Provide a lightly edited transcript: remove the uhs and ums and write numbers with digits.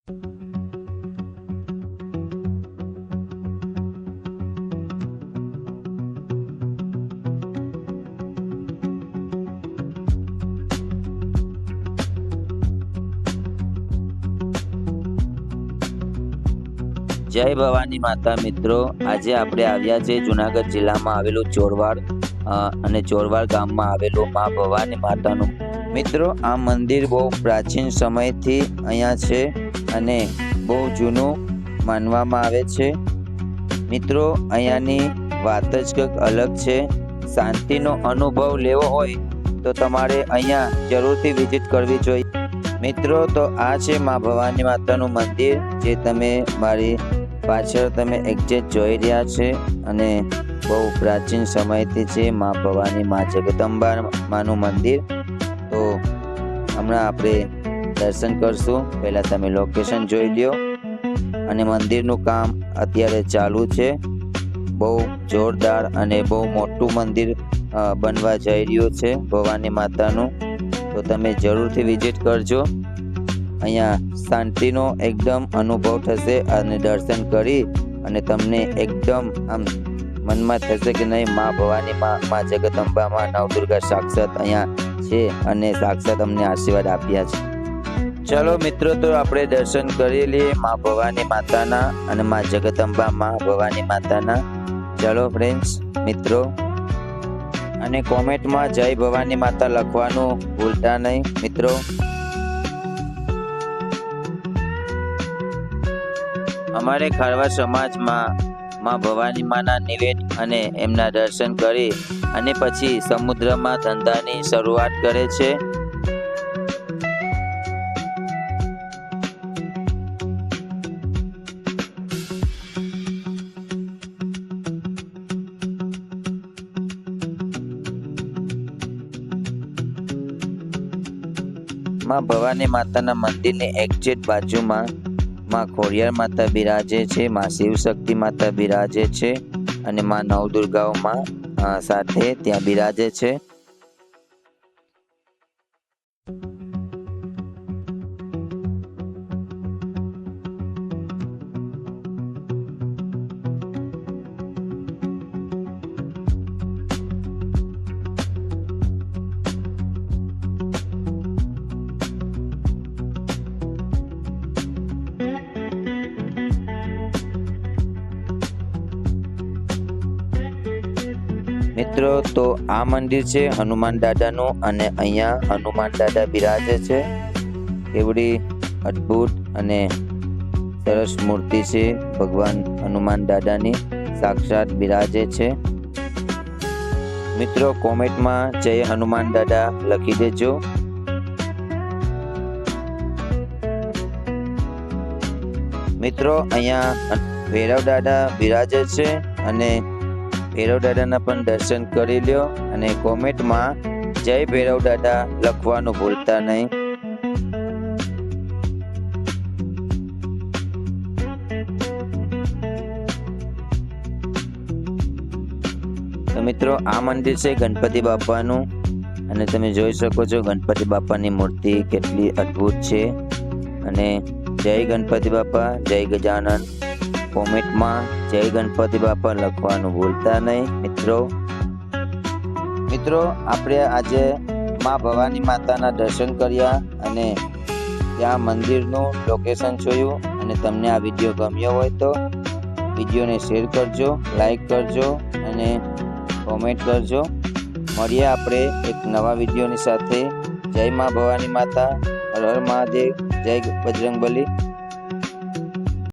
જય ભવાની માતા મિત્રો, આજે આપણે આવ્યા છે જુનાગઢ જિલ્લામાં આવેલું ચોરવાડ અને ચોરવાડ ગામમાં આવેલું મા ભવાની માતાનું મિત્રો આ મંદિર બહુ પ્રાચીન સમયથી અહીંયા છે અને બહુ જૂનું માનવામાં આવે છે। મિત્રો અહીંયાની વાત જ કંઈક અલગ છે। શાંતિનો અનુભવ લેવો હોય તો તમારે અહીંયા જરૂરથી વિઝિટ કરવી જોઈએ। મિત્રો તો આ છે મા ભવાની માતાનું મંદિર, જે તમે મારી પાછળ તમે એક્ઝેક્ટ જોઈ રહ્યા છે અને બહુ પ્રાચીન સમયથી છે મા ભવાની મા જગદંબા માનું મંદિર। તો હમણાં આપણે દર્શન કરશું। પહેલા તમે લોકેશન જોઈ લ્યો અને મંદિરનું કામ અત્યારે ચાલુ છે। બહુ જોરદાર અને બહુ મોટું મંદિર બનવા જઈ રહ્યું છે ભવાની માતાનું, તો તમે જરૂરથી વિઝિટ કરજો। અહીંયા શાંતિનો એકદમ અનુભવ થશે અને દર્શન કરી અને તમને એકદમ આમ મનમાં થશે કે નહીં, મા ભવાની મા જગદંબા મા નવદુર્ગા સાક્ષાત અહીંયા છે અને સાક્ષાત અમને આશીર્વાદ આપ્યા છે। ચલો મિત્રો, તો આપણે દર્શન કરી લઈએ મા ભવાની માતાના અને મા જગદંબા મા ભવાની માતાના। ચલો ફ્રેન્ડ્સ મિત્રો, અને કોમેન્ટમાં જય ભવાની માતા લખવાનું ભૂલતા નહીં મિત્રો। અમારે ખારવા સમાજમાં મા ભવાની માના નિવેદ અને એમના દર્શન કરી અને પછી સમુદ્રમાં ધંધાની શરૂઆત કરે છે। મા ભવાની માતાના મંદિરની એક્ઝેક્ટ બાજુમાં મા ખોડિયાર માતા બિરાજે છે, મા શિવશક્તિ માતા બિરાજે છે અને મા નવદુર્ગાઓ માં સાથે ત્યાં બિરાજે છે। મિત્રો તો આ મંદિર છે હનુમાન દાદાનું અને અહીંયા હનુમાન દાદા બિરાજે છે। એવડી અદ્ભુત અને સરસ મૂર્તિ છે ભગવાન હનુમાન દાદાની, સાક્ષાત બિરાજે છે। મિત્રો કોમેન્ટમાં જય હનુમાન દાદા લખી દેજો। મિત્રો અહીંયા ભૈરવ દાદા બિરાજે છે અને ભૈરવ દાદાના પણ દર્શન કરી લ્યો અને કોમેન્ટમાં જય ભૈરવ દાદા લખવાનું ભૂલતા નહીં। તો મિત્રો આ મંદિર છે ગણપતિ બાપાનું અને તમે જોઈ શકો છો ગણપતિ બાપાની મૂર્તિ કેટલી અદ્ભુત છે। અને જય ગણપતિ બાપા, જય ગજાનન કોમેન્ટમાં જય ગણપતિ બાપા લખવાનું ભૂલતા નહીં મિત્રો। આપણે આજે મા ભવાની માતાના દર્શન કર્યા અને ત્યાં મંદિરનું લોકેશન જોયું અને તમને આ વિડીયો ગમ્યો હોય તો વિડીયોને શેર કરજો, લાઈક કરજો અને કોમેન્ટ કરજો। મળીએ આપણે એક નવા વિડીયોની સાથે। જય મા ભવાની માતા, હર હર મહાદેવ, જય બજરંગબલી।